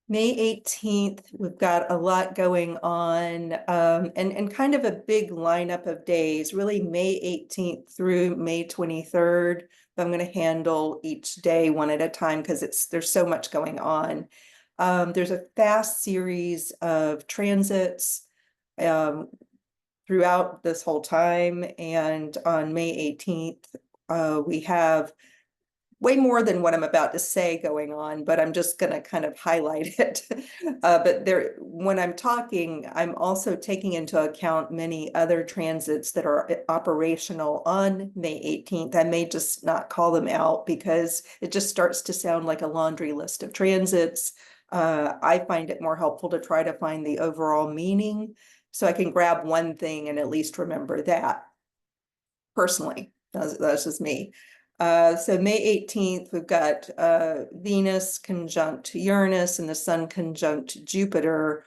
May 18th, we've got a lot going on, and kind of a big lineup of days, really May 18th through May 23rd. I'm going to handle each day one at a time because there's so much going on. There's a fast series of transits um, throughout this whole time, and on May 18th, we have way more than what I'm about to say going on, but I'm just going to kind of highlight it. But when I'm talking, I'm also taking into account many other transits that are operational on May 18th. I may just not call them out because it just starts to sound like a laundry list of transits. I find it more helpful to try to find the overall meaning so I can grab one thing and at least remember that personally. That's just me. So May 18th, we've got Venus conjunct Uranus and the Sun conjunct Jupiter.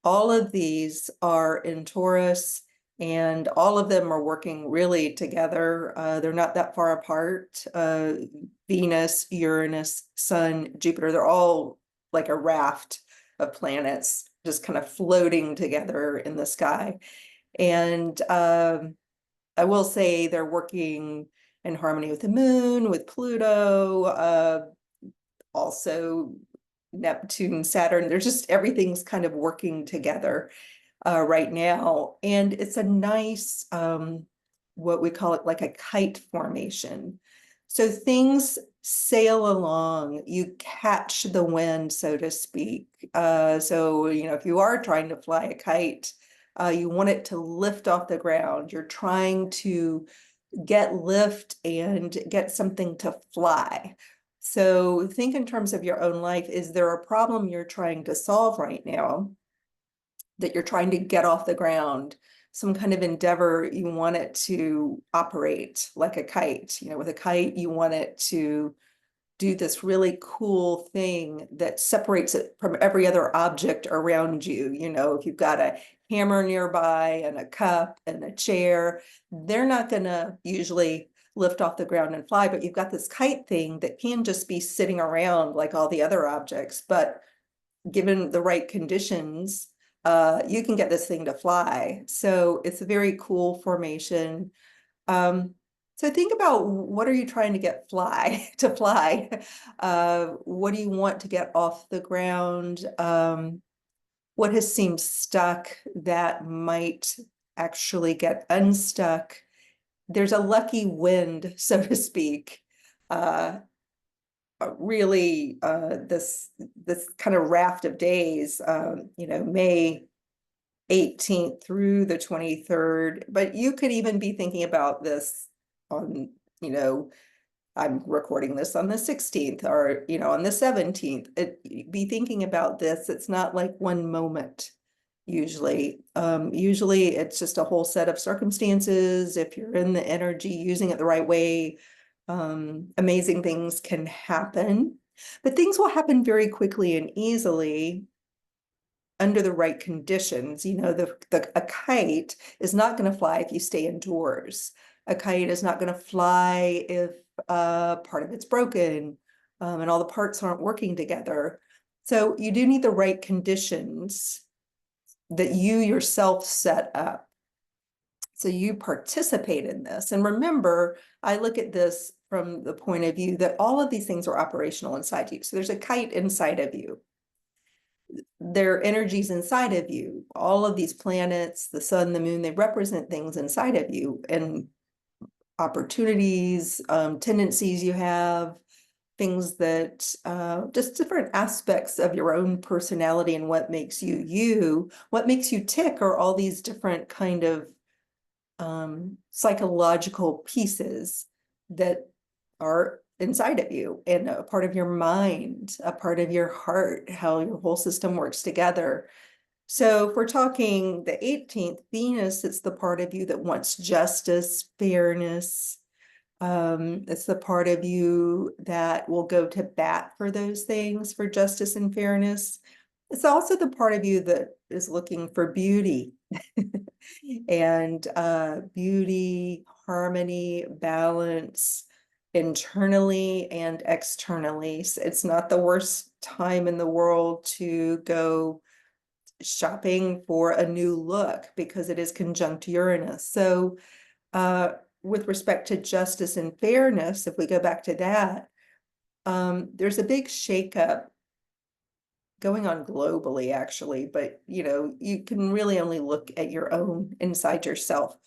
All of these are in Taurus, and all of them are working really together. They're not that far apart. Venus, Uranus, Sun, Jupiter, they're all like a raft of planets just kind of floating together in the sky. And I will say they're working in harmony with the moon, with Pluto, also Neptune, Saturn. There's just everything's kind of working together right now. And it's a nice, what we call it, like a kite formation. So things sail along, you catch the wind, so to speak. So, if you are trying to fly a kite, you want it to lift off the ground. You're trying to get lift and get something to fly. So think in terms of your own life. Is there a problem you're trying to solve right now that you're trying to get off the ground? Some kind of endeavor, you want it to operate like a kite. With a kite, you want it to do this really cool thing that separates it from every other object around you. If you've got a hammer nearby and a cup and a chair, they're not going to usually lift off the ground and fly, but you've got this kite thing that can just be sitting around like all the other objects. But given the right conditions, you can get this thing to fly. So it's a very cool formation. So think about, what are you trying to get to fly? What do you want to get off the ground? What has seemed stuck that might actually get unstuck? There's a lucky wind, so to speak. Really, this kind of raft of days, May 18th through the 23rd, but you could even be thinking about this on, I'm recording this on the 16th or, on the 17th. Be thinking about this. It's not like one moment usually. Usually it's just a whole set of circumstances. If you're in the energy, using it the right way, amazing things can happen. But things will happen very quickly and easily under the right conditions. A kite is not going to fly if you stay indoors. A kite is not going to fly if part of it's broken and all the parts aren't working together. So you do need the right conditions that you yourself set up. So you participate in this. And remember, I look at this from the point of view that all of these things are operational inside you. So there's a kite inside of you. There are energies inside of you. All of these planets, the sun, the moon, they represent things inside of you and opportunities, tendencies you have, things that just different aspects of your own personality and what makes you you. What makes you tick are all these different kind of psychological pieces that are inside of you, and a part of your mind, a part of your heart, how your whole system works together. So if we're talking the 18th, Venus, it's the part of you that wants justice, fairness. It's the part of you that will go to bat for those things, for justice and fairness. It's also the part of you that is looking for beauty and beauty, harmony, balance. internally and externally. So it's not the worst time in the world to go shopping for a new look because it is conjunct Uranus. So with respect to justice and fairness, if we go back to that, there's a big shakeup going on globally, actually, but you can really only look at your own inside yourself.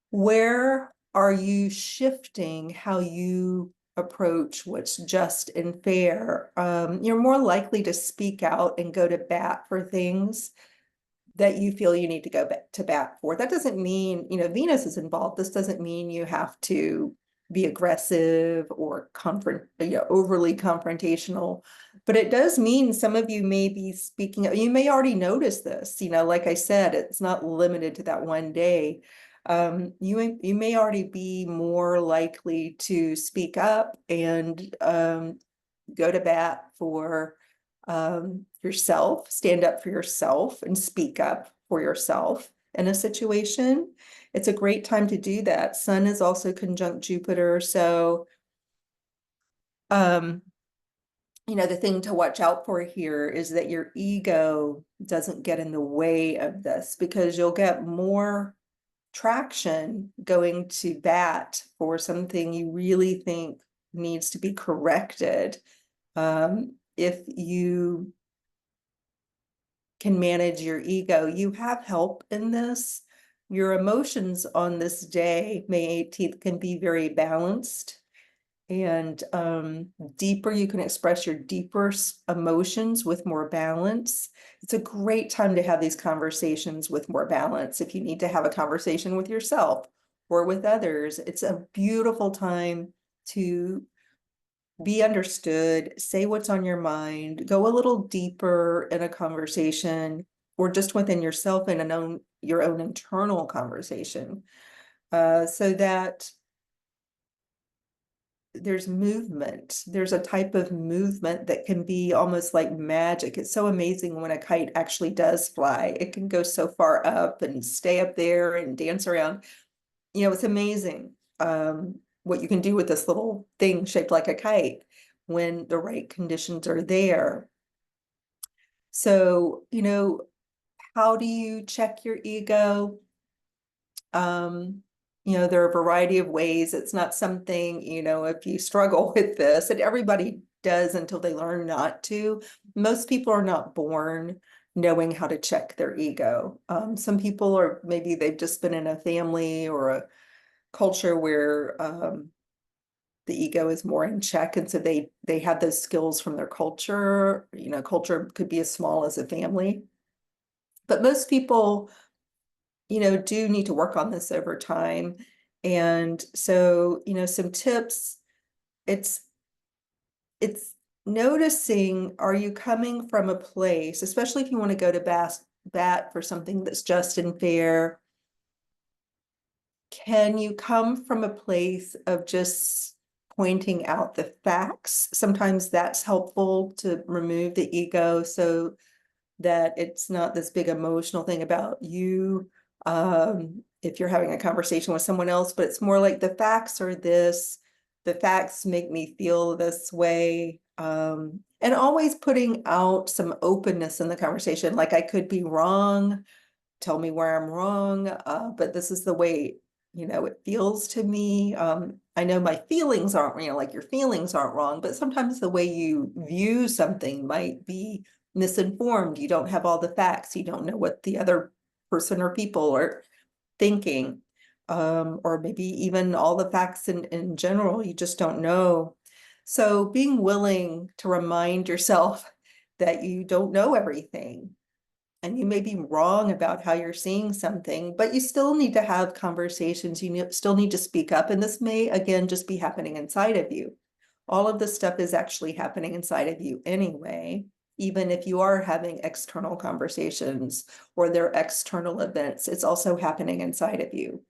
Where are you shifting how you approach what's just and fair? You're more likely to speak out and go to bat for things that you feel you need to go back to bat for. That doesn't mean, Venus is involved. This doesn't mean you have to be aggressive or overly confrontational, but it does mean some of you may be speaking up. You may already notice this, like I said, it's not limited to that one day. You may already be more likely to speak up and go to bat for yourself, stand up for yourself and speak up for yourself in a situation. It's a great time to do that. Sun is also conjunct Jupiter. So, the thing to watch out for here is that your ego doesn't get in the way of this, because you'll get more traction going to bat for something you really think needs to be corrected. If you can manage your ego, you have help in this. Your emotions on this day, May 18th, can be very balanced and deeper. You can express your deeper emotions with more balance. It's a great time to have these conversations with more balance. If you need to have a conversation with yourself or with others, it's a beautiful time to be understood, say what's on your mind, go a little deeper in a conversation, or just within yourself in your own internal conversation, so that there's movement. There's a type of movement that can be almost like magic. It's so amazing when a kite actually does fly. It can go so far up and stay up there and dance around. It's amazing what you can do with this little thing shaped like a kite when the right conditions are there. So, how do you check your ego? There are a variety of ways. It's not something, if you struggle with this, and everybody does until they learn not to. Most people are not born knowing how to check their ego. Some people are, maybe they've just been in a family or a culture where the ego is more in check, and so they have those skills from their culture. Culture could be as small as a family, but most people do need to work on this over time. And so some tips, it's noticing, are you coming from a place, especially if you want to go to bat for something that's just and fair, can you come from a place of just pointing out the facts? Sometimes that's helpful to remove the ego so that it's not this big emotional thing about you, if you're having a conversation with someone else, but it's more like the facts are this, the facts make me feel this way, and always putting out some openness in the conversation, like I could be wrong, tell me where I'm wrong, but this is the way it feels to me. I know my feelings aren't, like your feelings aren't wrong, but sometimes the way you view something might be misinformed. You don't have all the facts. You don't know what the other person or people are thinking, or maybe even all the facts in general, you just don't know. So being willing to remind yourself that you don't know everything, and you may be wrong about how you're seeing something, but you still need to have conversations. You still need to speak up. And this may, again, just be happening inside of you. All of this stuff is actually happening inside of you anyway, even if you are having external conversations or they're external events, it's also happening inside of you.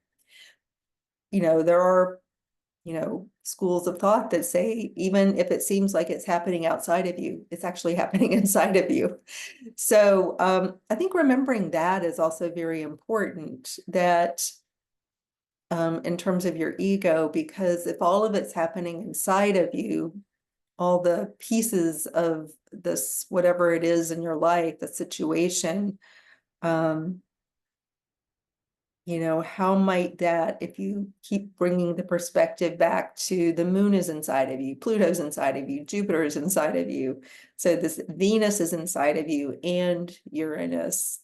There are schools of thought that say, even if it seems like it's happening outside of you, it's actually happening inside of you. So I think remembering that is also very important, that in terms of your ego, because if all of it's happening inside of you, all the pieces of this, whatever it is in your life, the situation, you know, how might that, if you keep bringing the perspective back to the moon is inside of you, Pluto's inside of you, Jupiter is inside of you. So this Venus is inside of you and Uranus,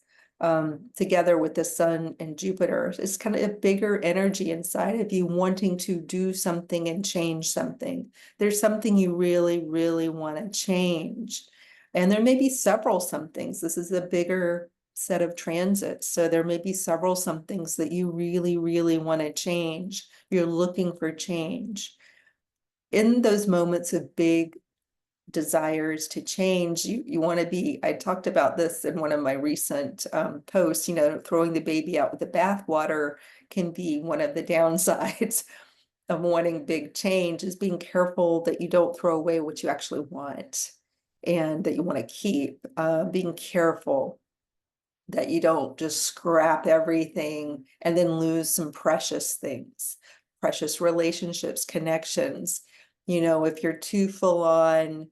together with the sun and Jupiter. It's kind of a bigger energy inside of you wanting to do something and change something. There's something you really, really want to change. And there may be several somethings. This is a bigger set of transits. So there may be several somethings that you really, really want to change. You're looking for change. In those moments of big desires to change, you want to be, I talked about this in one of my recent posts, you know, throwing the baby out with the bathwater can be one of the downsides of wanting big change, is being careful that you don't throw away what you actually want and that you want to keep, being careful that you don't just scrap everything and then lose some precious things, precious relationships, connections. You know, if you're too full on,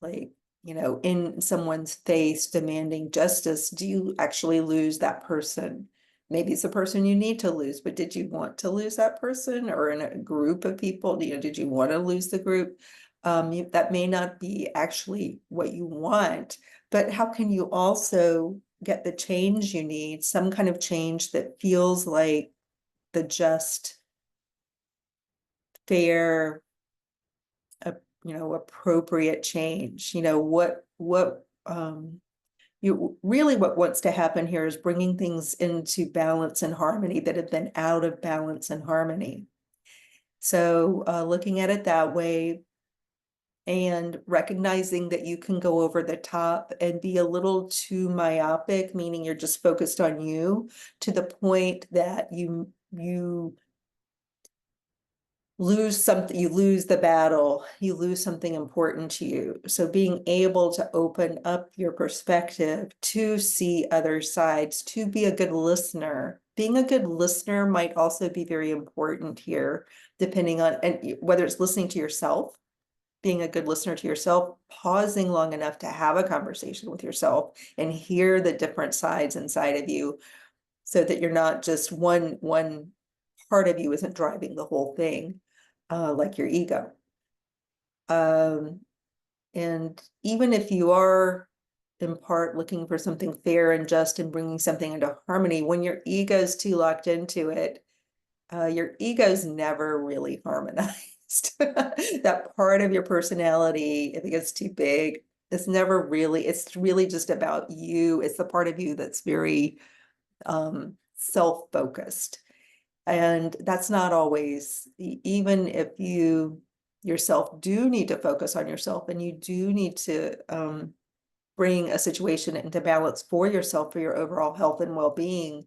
like, you know, in someone's face demanding justice, do you actually lose that person? Maybe it's a person you need to lose, but did you want to lose that person? Or in a group of people, you know, did you want to lose the group? That may not be actually what you want, but how can you also get the change you need, some kind of change that feels like the just, fair, you know, appropriate change? You know, you really, what wants to happen here is bringing things into balance and harmony that have been out of balance and harmony. So looking at it that way, and recognizing that you can go over the top and be a little too myopic, meaning you're just focused on you to the point that you lose something, you lose the battle, you lose something important to you. So being able to open up your perspective to see other sides, to be a good listener. Being a good listener might also be very important here, depending on, and whether it's listening to yourself, being a good listener to yourself, pausing long enough to have a conversation with yourself and hear the different sides inside of you, so that you're not just one part of you isn't driving the whole thing, like your ego. And even if you are in part looking for something fair and just and bringing something into harmony, when your ego's too locked into it, your ego's never really harmonized. That part of your personality, if it gets too big, it's never really, it's really just about you. It's the part of you that's very self-focused. And that's not always, even if you yourself do need to focus on yourself and you do need to bring a situation into balance for yourself, for your overall health and well-being,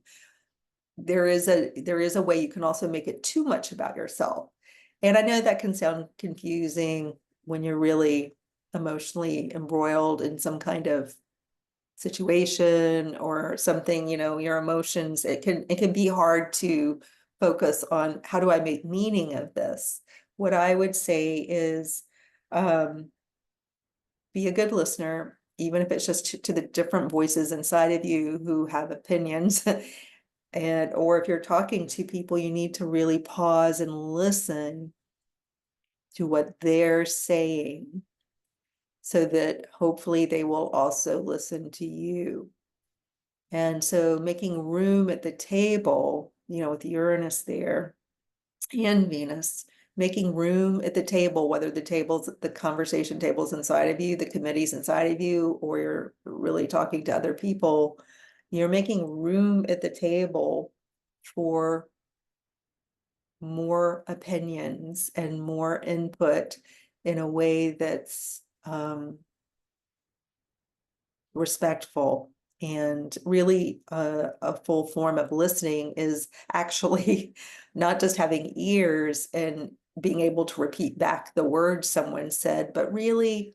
there is a way you can also make it too much about yourself. And I know that can sound confusing when you're really emotionally embroiled in some kind of situation or something, you know, your emotions, it can be hard to focus on, how do I make meaning of this? What I would say is, be a good listener, even if it's just to the different voices inside of you who have opinions. And, or if you're talking to people, you need to really pause and listen to what they're saying, so that hopefully they will also listen to you. And so making room at the table, you know, with Uranus there and Venus, making room at the table, whether the conversation table's inside of you, the committee's inside of you, or you're really talking to other people, you're making room at the table for more opinions and more input in a way that's respectful. And really a full form of listening is actually not just having ears and being able to repeat back the words someone said, but really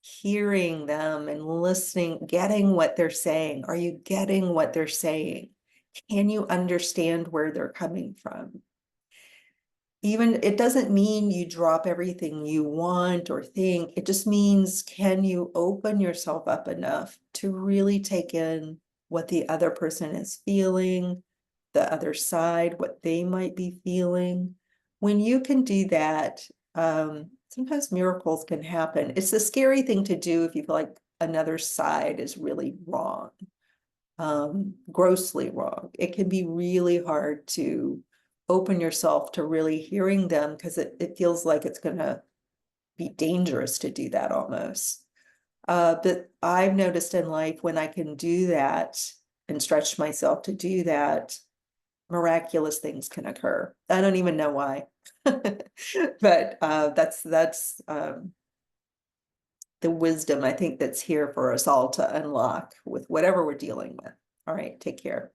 hearing them and listening, getting what they're saying. Are you getting what they're saying? Can you understand where they're coming from? Even it doesn't mean you drop everything you want or think. It just means, can you open yourself up enough to really take in what the other person is feeling, the other side, what they might be feeling? When you can do that, sometimes miracles can happen. It's a scary thing to do if you feel like another side is really wrong, grossly wrong. It can be really hard to open yourself to really hearing them, because it feels like it's going to be dangerous to do that almost. But I've noticed in life, when I can do that and stretch myself to do that, miraculous things can occur. I don't even know why. But that's the wisdom I think that's here for us all to unlock with whatever we're dealing with. All right, take care.